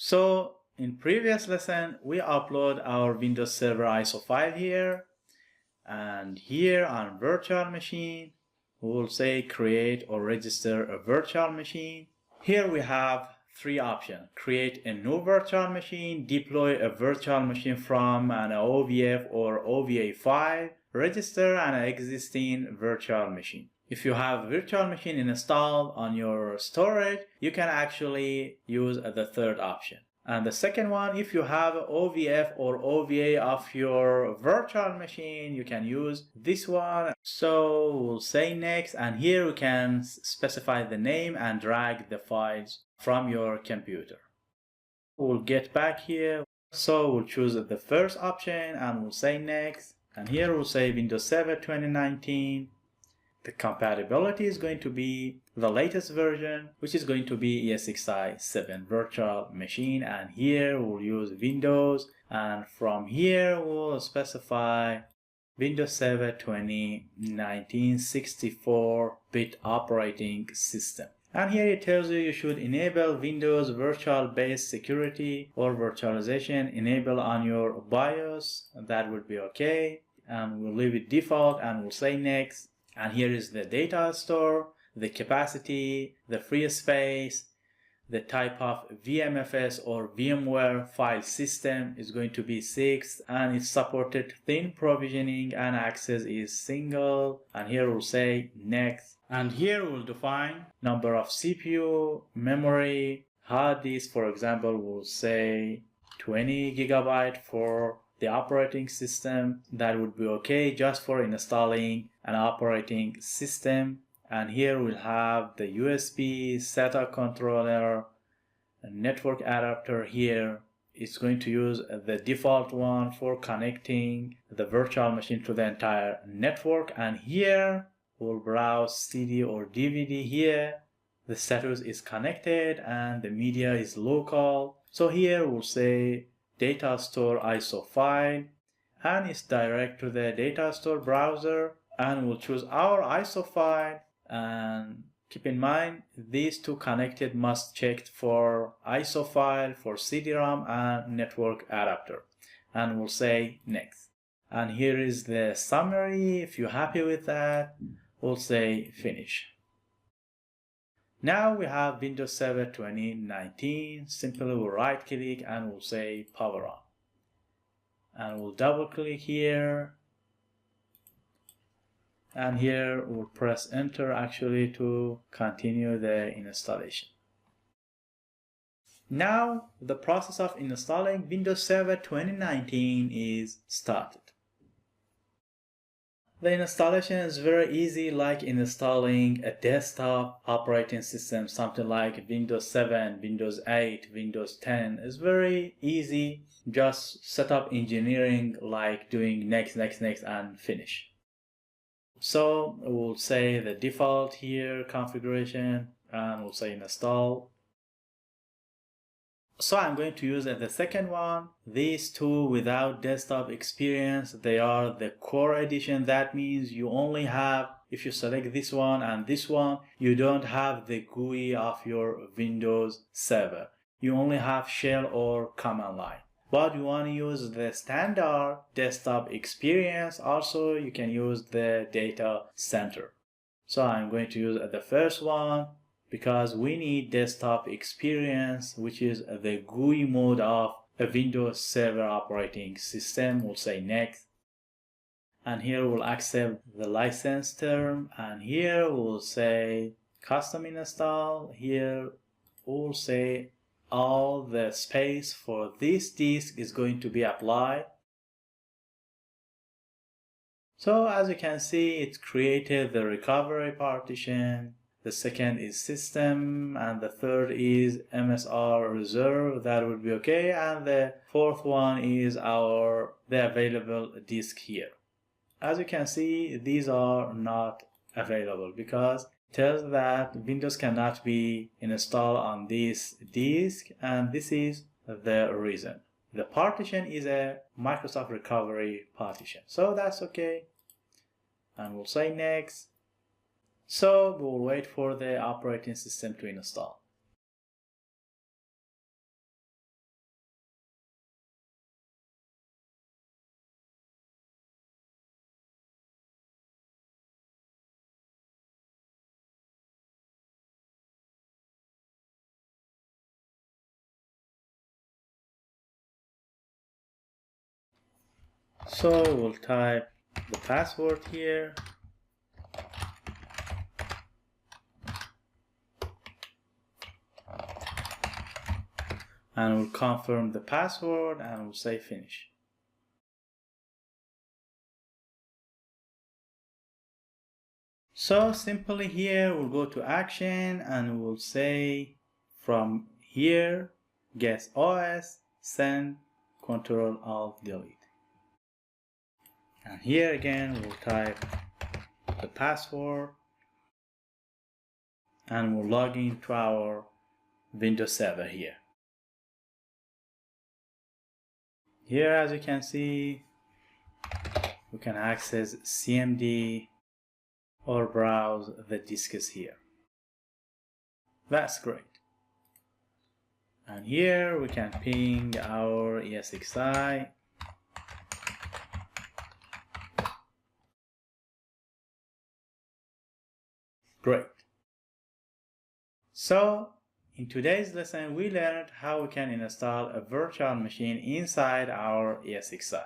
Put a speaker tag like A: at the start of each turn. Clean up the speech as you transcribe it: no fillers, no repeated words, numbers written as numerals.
A: So in previous lesson, we upload our Windows Server ISO file here, and here on virtual machine, we will say create or register a virtual machine. Here we have three options: create a new virtual machine, deploy a virtual machine from an OVF or OVA file, register an existing virtual machine. If you have virtual machine installed on your storage, you can actually use the third option. And the second one, if you have OVF or OVA of your virtual machine, you can use this one. So we'll say next, and here we can specify the name and drag the files from your computer. We'll get back here. So we'll choose the first option and we'll say next. And here we'll say Windows Server 2019. The compatibility is going to be the latest version, which is going to be ESXi 7 virtual machine, and here we'll use Windows, and from here we'll specify Windows Server 2019 64-bit operating system. And here it tells you should enable Windows Virtual Base Security or virtualization enable on your BIOS. That would be okay, and we'll leave it default and we'll say next. And here is the data store, the capacity, the free space, the type of VMFS or VMware file system is going to be 6, and it's supported thin provisioning and access is single. And here we'll say next. And here we'll define number of CPU, memory, hard disk. For example, we'll say 20 GB for the operating system. That would be okay just for installing an operating system. And here we'll have the USB, SATA controller, a network adapter. Here it's going to use the default one for connecting the virtual machine to the entire network. And here we'll browse CD or DVD. Here the status is connected and the media is local. So here we'll say data store ISO file, and it's direct to the data store browser, and we'll choose our ISO file. And keep in mind, these two connected must check for ISO file, for CD-ROM and network adapter, and we'll say next. And here is the summary. If you're happy with that, we'll say finish. Now we have Windows Server 2019. Simply we'll right click and we'll say power on. And we'll double click here. And here we'll press enter actually to continue the installation. Now the process of installing Windows Server 2019 is started. The installation is very easy, like installing a desktop operating system, something like Windows 7, Windows 8, Windows 10. It's very easy. Just set up engineering, like doing next, next, next, and finish. So we'll say the default here, configuration, and we'll say install. So I'm going to use the second one. These two without desktop experience, they are the core edition. That means you only have, if you select this one and this one, you don't have the GUI of your Windows Server. You only have shell or command line. But you want to use the standard desktop experience, also you can use the data center. So I'm going to use the first one, because we need desktop experience, which is the GUI mode of a Windows Server operating system. We'll say next. And here we'll accept the license term. And here we'll say custom install. Here we'll say all the space for this disk is going to be applied. So as you can see, it created the recovery partition. The second is system, and the third is MSR reserve. That would be okay. And the fourth one is the available disk here. As you can see, these are not available because it tells that Windows cannot be installed on this disk, and this is the reason. The partition is a Microsoft recovery partition, so that's okay. And we'll say next. So we'll wait for the operating system to install. So we'll type the password here. And we'll confirm the password and we'll say finish. So simply here we'll go to action and we'll say from here guess OS, send, Control Alt Delete. And here again we'll type the password and we'll log into our Windows server here. Here, as you can see, we can access CMD or browse the disks here. That's great. And here we can ping our ESXi. Great. So, in today's lesson, we learned how we can install a virtual machine inside our ESXi.